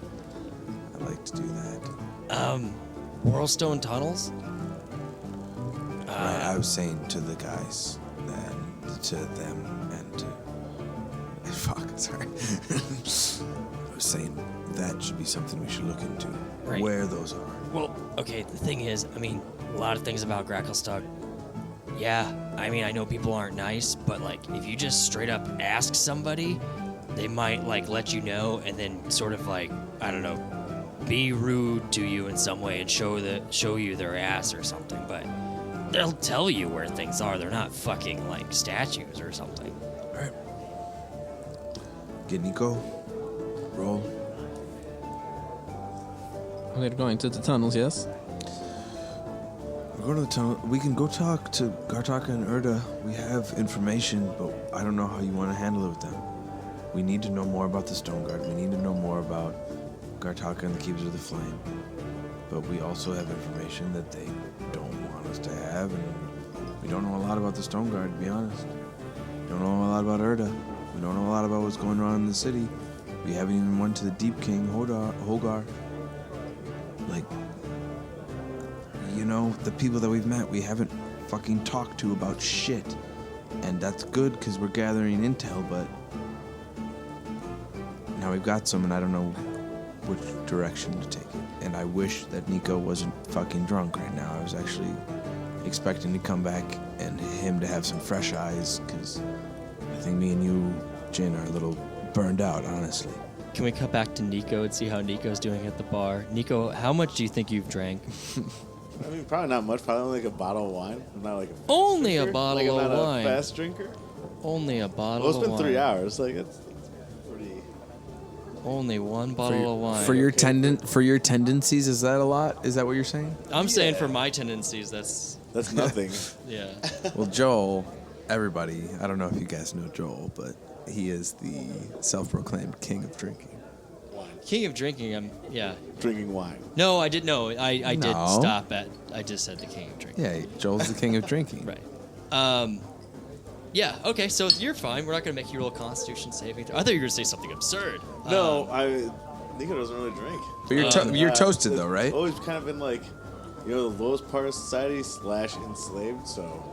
I like to do that.
Worldstone tunnels?
Right, I was saying to the guys and to them and to. Fuck, sorry. I was saying that should be something we should look into.
Right.
Where those are.
Well, okay, the thing is, I mean, a lot of things about Gracklstugh. Yeah, I mean, I know people aren't nice, but like, if you just straight up ask somebody, they might like let you know and then sort of like, I don't know, be rude to you in some way and show you their ass or something, but they'll tell you where things are. They're not fucking like statues or something.
Alright. Get Nico. Roll.
We're going to the tunnels, yes?
We're going to the tunnel. We can go talk to Gartaka and Urda. We have information, but I don't know how you want to handle it with them. We need to know more about the Stone Guard. We need to know more about Gartaka and the Keepers of the Flame. But we also have information that they don't want us to have, and we don't know a lot about the Stone Guard, to be honest. We don't know a lot about Urda. We don't know a lot about what's going on in the city. We haven't even went to the Deep King, Hogar. Like, the people that we've met, we haven't fucking talked to about shit. And that's good, because we're gathering intel, but now we've got some, and I don't know which direction to take it. And I wish that Nico wasn't fucking drunk right now. I was actually expecting to come back and him to have some fresh eyes, because I think me and you, Jin, are a little burned out, honestly.
Can we cut back to Nico and see how Nico's doing at the bar? Nico, how much do you think you've drank?
I mean, probably not much. Probably only like a bottle of wine. I'm not like a fast
Only a
drinker.
bottle
like, I'm
of
not
wine.
A fast drinker.
Only a bottle
Well,
of
it's been
wine.
3 hours. Like it's pretty.
Only one bottle of wine.
For your tendencies, is that a lot? Is that what you're saying?
I'm saying for my tendencies, that's
nothing.
yeah.
Well, Joel, everybody, I don't know if you guys know Joel, but he is the self-proclaimed king of drinking.
King of drinking, yeah.
Drinking wine.
No, I did. No, I did
No.
stop at. I just said the king of drinking.
Yeah, Joel's the king of drinking.
Right. Yeah. Okay. So you're fine. We're not gonna make you roll a Constitution saving throw. I thought you were gonna say something absurd.
No, Nico doesn't really drink.
But you're toasted though, right?
Always kind of been like, the lowest part of society / enslaved. So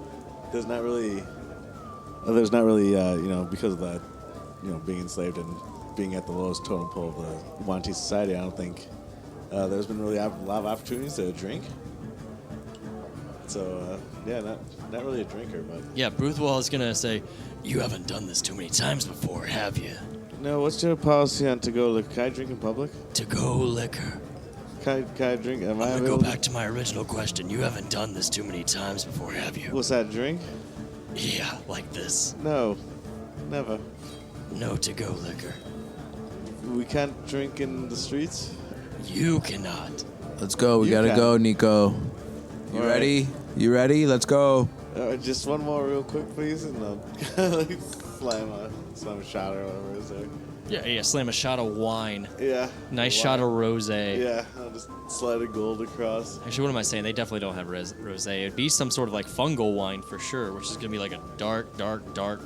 there's not really, because of that, being enslaved and being at the lowest totem pole of the Wanty society. I don't think there's been really a lot of opportunities to drink. So yeah, not really a drinker, but
Yeah, Boothwell is gonna say, "You haven't done this too many times before, have you?
no. What's your policy on to-go liquor? Can I drink in public?
To-go liquor."
Can I drink? Am I
I'm gonna go
able
back to my original question. You haven't done this too many times before, have you?
What's that drink?
Yeah, like this.
No, never.
No to-go liquor.
We can't drink in the streets.
You cannot.
Let's go. We
You
gotta
can.
go, Nico. You
All
ready? You ready? Let's go.
Just one more real quick, please, and I'll like slam a shot or whatever is there.
Yeah, slam a shot of wine.
Yeah.
Nice shot of rosé.
Yeah, I'll just slide a gold across.
Actually, what am I saying? They definitely don't have rosé. It'd be some sort of like fungal wine for sure, which is gonna be like a dark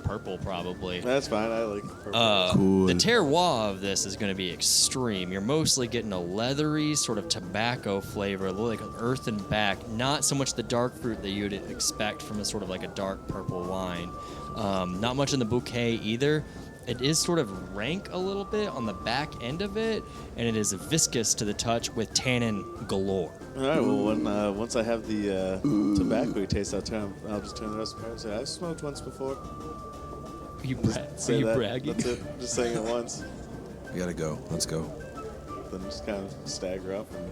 purple probably.
That's fine. I like purple.
Cool.
The terroir of this is going to be extreme. You're mostly getting a leathery sort of tobacco flavor, a little like an earthen back. Not so much the dark fruit that you'd expect from a sort of like a dark purple wine. Not much in the bouquet either. It is sort of rank a little bit on the back end of it, and it is viscous to the touch with tannin galore.
All right. Well, once I have the tobacco taste, I'll just turn the rest of the and say I've smoked once before.
Are you,
Say that.
bragging?
That's it. Just saying it once.
We gotta go. Let's go.
Then just kind of stagger up and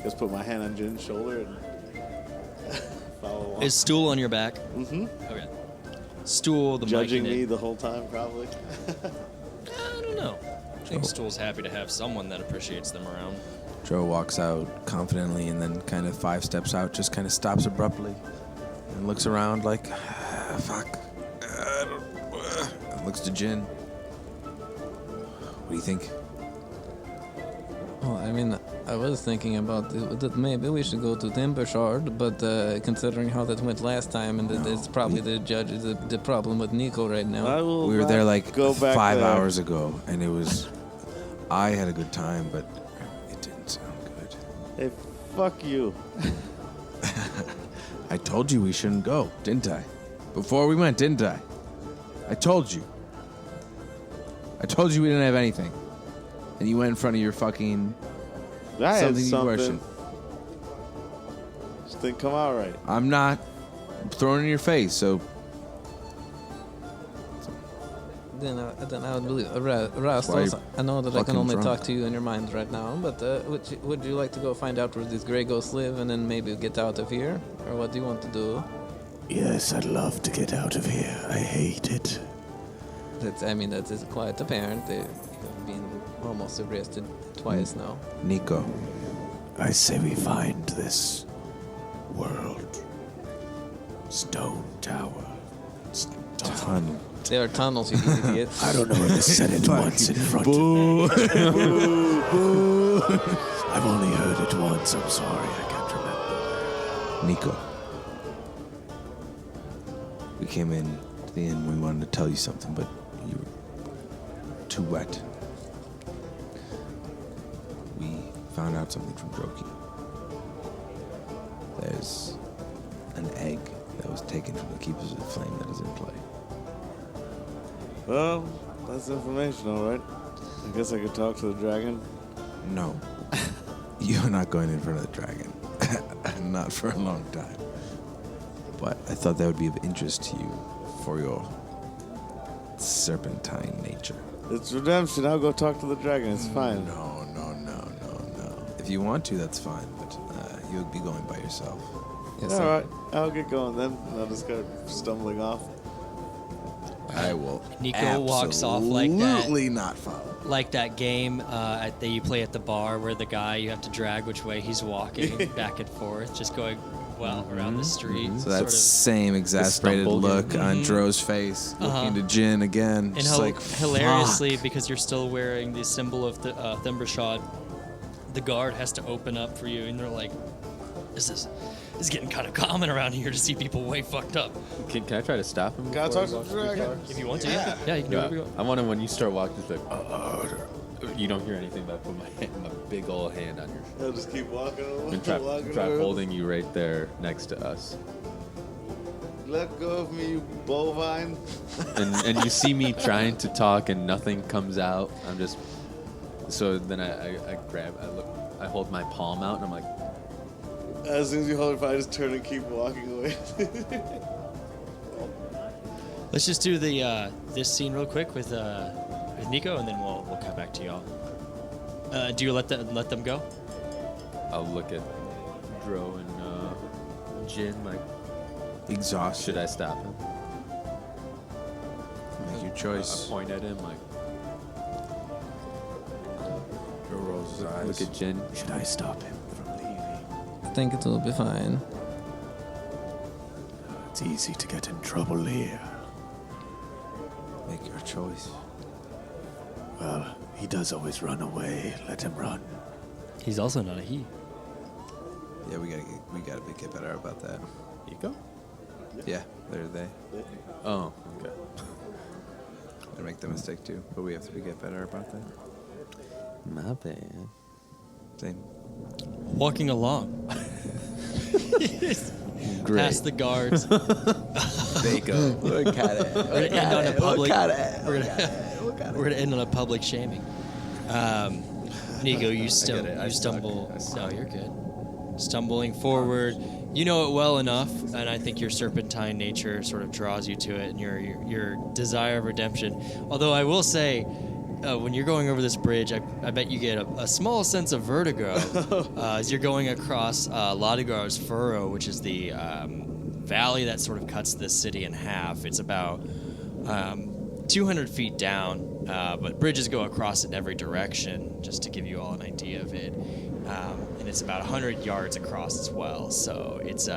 just put my hand on Jin's shoulder and follow along.
Is stool on your back?
Mm-hmm.
Okay. Stool, the
Judging
mic in
me
it.
the whole time, probably.
I don't know. I think Stool's happy to have someone that appreciates them around.
Joe walks out confidently and then kind of 5 steps out, just kind of stops abruptly and looks around like, fuck. And looks to Jin. What do you think?
Well, I mean, I was thinking about that maybe we should go to Timber Shard, but considering how that went last time, and that it's probably the problem with Nico right now.
I will
We were there like
go back
5
there.
hours ago, and it was. I had a good time, but it didn't sound good.
Hey, fuck you.
I told you we shouldn't go, didn't I? Before we went, didn't I? I told you. I told you we didn't have anything. And you went in front of your fucking
I had
something you
something.
worship.
Just didn't come out right.
I'm not throwing it in your face, so
Then I would believe Rastos.
Why
I know that I can
fucking
only
drunk?
talk to you in your mind right now, but would you like to go find out where these gray ghosts live and then maybe get out of here, or what do you want to do?
Yes, I'd love to get out of here. I hate it.
That is quite apparent. They've been almost arrested twice now.
Nico.
I say we find this world stone tower.
Ton.
There are tunnels, you idiot.
I don't know if I said it once in front of me. I've only heard it once. I'm sorry. I can't remember.
Nico. We came in to the inn. We wanted to tell you something, but you were too wet. We found out something from Droki. There's an egg that was taken from the Keepers of the Flame that is in play.
Well, that's information, all right. I guess I could talk to the dragon.
No. You're not going in front of the dragon. Not for a long time. But I thought that would be of interest to you for your serpentine nature.
It's redemption. I'll go talk to the dragon. It's fine.
No. If you want to, that's fine, but you'll be going by yourself.
Yes,
All
sir.
right, I'll get going then. I'll just go stumbling off.
I will.
Nico walks off like that.
Absolutely not follow.
Like that game that you play at the bar where the guy you have to drag which way he's walking back and forth, just going around the street.
So that same exasperated
stumble
look on Dro's face, looking to Jin again.
And
just like,
hilariously,
fuck.
because you're still wearing the symbol of the Thimbershad, the guard has to open up for you, and they're like, "This is getting kind of common around here to see people way fucked up."
Can I try to stop him?
Can I
before
talk
he
to
walks
the
through
dragon?
If you want to, yeah, you can do whatever you want.
I want to, when you start walking, just like, you don't hear anything, but I put my big old hand on your shoulder
I'll just keep walking along.
and try
walking
holding you right there next to us.
Let go of me, you bovine.
And you see me trying to talk and nothing comes out. I'm just, so then I grab, I hold my palm out and I'm like,
As soon as you hold it, I just turn and keep walking away.
Let's just do the this scene real quick with Nico, and then we'll come back to y'all. Do you let them go?
I'll look at Dro and Jin. Like,
Exhausted.
should I stop him?
Make your
I
choice.
point at him. Like,
Joe rolls his eyes.
look at Jin.
Should I stop him from leaving?
I think it'll be fine.
It's easy to get in trouble here.
Make your choice.
Well, he does always run away. Let him run.
He's also not a he.
Yeah, we gotta get better about that.
Nico?
Yeah, they're they.
Oh, okay.
They make the mistake too, but we have to get better about that.
My bad.
Same.
Walking along.
Great.
Past the guards.
They go. Look at it.
We're gonna end on a public.
Look at it.
We're gonna end on a public shaming. Nico, you
it. I
stumble.
suck.
No, you're good. Stumbling forward, you know it well enough, and I think your serpentine nature sort of draws you to it, and your desire of redemption. Although I will say, when you're going over this bridge, I bet you get a small sense of vertigo as you're going across Lodigar's Furrow, which is the valley that sort of cuts this city in half. It's about 200 feet down, but bridges go across in every direction, just to give you all an idea of it. And it's about 100 yards across as well, so it's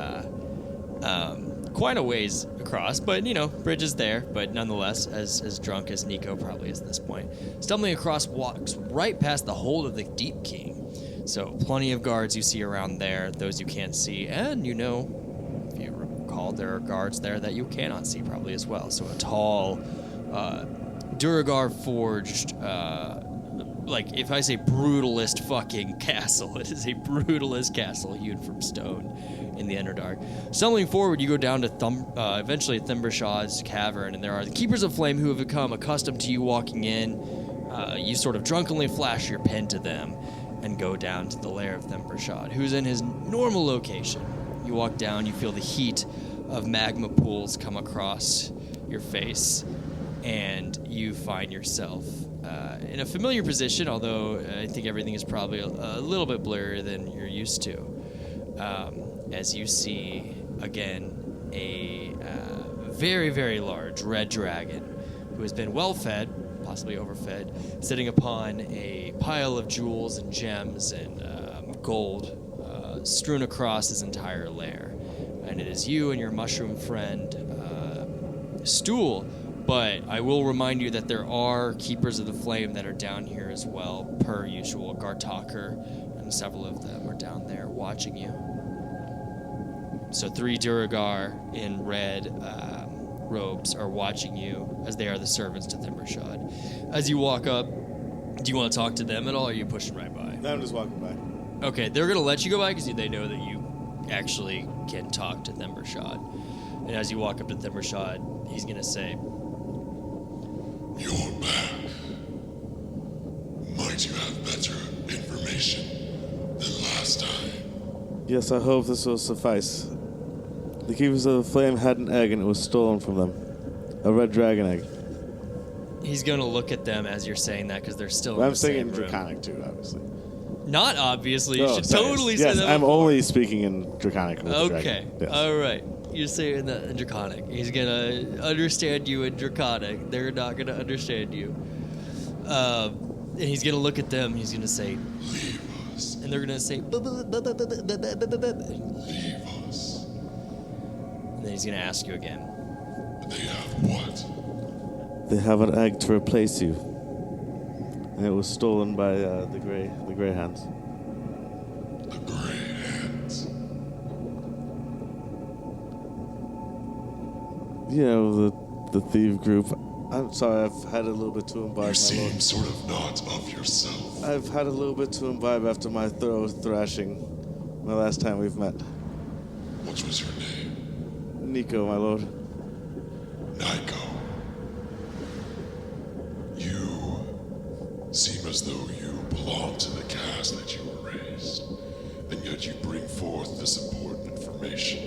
quite a ways across, but bridge is there, but nonetheless, as drunk as Nico probably is at this point. Stumbling across walks right past the hold of the Deep King, so plenty of guards you see around there, those you can't see, and if you recall, there are guards there that you cannot see probably as well, so a tall, duergar forged, like if I say brutalist fucking castle, it is a brutalist castle hewn from stone in the Underdark. Stumbling forward, you go down to eventually Thimbershaw's cavern, and there are the Keepers of Flame who have become accustomed to you walking in. You sort of drunkenly flash your pen to them and go down to the lair of Thimbershad, who's in his normal location. You walk down, you feel the heat of magma pools come across your face, and you find yourself in a familiar position, although I think everything is probably a little bit blurrier than you're used to. As you see, again, a very, very large red dragon who has been well-fed, possibly overfed, sitting upon a pile of jewels and gems and gold strewn across his entire lair. And it is you and your mushroom friend, Stool. But I will remind you that there are Keepers of the Flame that are down here as well, per usual. Gartaker and several of them are down there watching you. So 3 duergar in red robes are watching you, as they are the servants to Thimbershad. As you walk up, do you want to talk to them at all, or are you pushing right by?
No, I'm just walking by.
Okay, they're going to let you go by because they know that you actually can talk to Thimbershad. And as you walk up to Thimbershad, he's going to say,
You're back. Might you have better information than last time?
Yes, I hope this will suffice. The Keepers of the Flame had an egg and it was stolen from them. A red dragon egg.
he's going to look at them as you're saying that because they're still in
I'm
the
saying
same room.
Draconic too, obviously.
Not obviously. You
Oh,
should
sorry.
totally
yes,
say that.
I'm
before.
only speaking in Draconic with the
Okay.
dragon. Yes.
All right. You're saying that in Draconic. He's going to understand you in Draconic. They're not going to understand you. And he's going to look at them. He's going to say,
Leave us.
and they're going to say,
Leave us.
and then he's going to ask you again.
They have what?
They have an egg to replace you. And it was stolen by the Grey Hands.
The Grey Hands.
You know, the thief group. I'm sorry, I've had a little bit to imbibe,
You
my
seem
lord.
sort of not of yourself.
I've had a little bit to imbibe after my thorough thrashing the last time we've met.
What was your name?
Nico, my lord.
Nico. You seem as though you belong to the caste that you were raised, and yet that you bring forth this important information.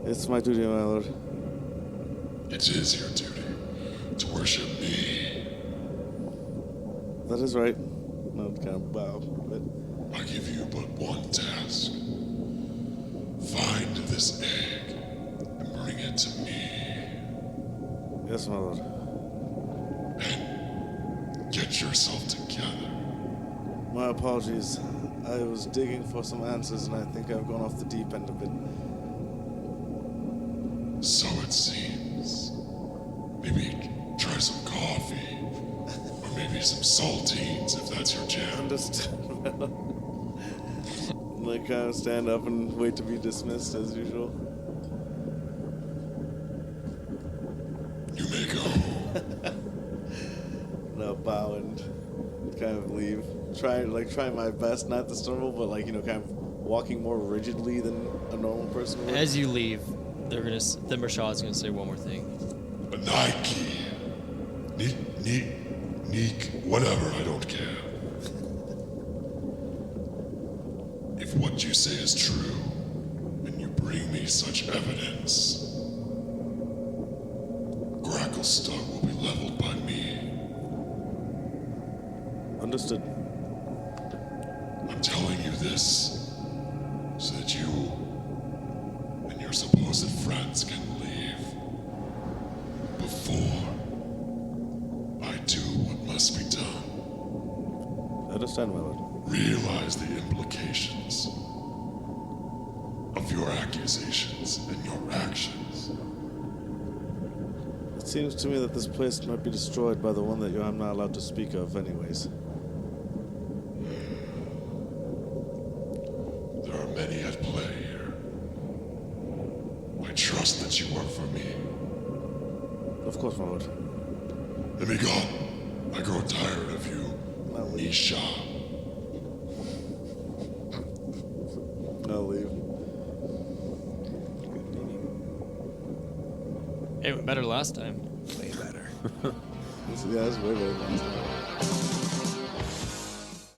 It's my duty, my lord.
It is your duty to worship me.
That is right. No, kind of bow. But
I give you but one task. Find this egg and bring it to me.
yes, my lord.
Get yourself together.
My apologies. I was digging for some answers, and I think I've gone off the deep end a bit.
So it seems. Maybe try some coffee. Or maybe some saltines if that's your jam.
Understood. I kind of stand up and wait to be dismissed as usual.
You may go.
No, bow and kind of leave. Try my best not to stumble, but kind of walking more rigidly than a normal person would.
As you leave, the Mershaw's gonna say one more thing.
A Nike. Neek, whatever, I don't care. If what you say is true, and you bring me such evidence, Gracklstugh will be leveled by me.
Understood.
I'm telling you this so that you and your supposed friends can leave before I do what must be done.
Understand, my lord.
Realize the implications of your accusations and your actions.
It seems to me that this place might be destroyed by the one that I'm not allowed to speak of, anyways.
There are many at play here. I trust that you work for me.
Of course, my lord.
Let me go. I grow tired of you,
I'll leave.
Isha.
I'll leave.
Hey, it went better last time.
Way better.
Yeah, that's way better than last time.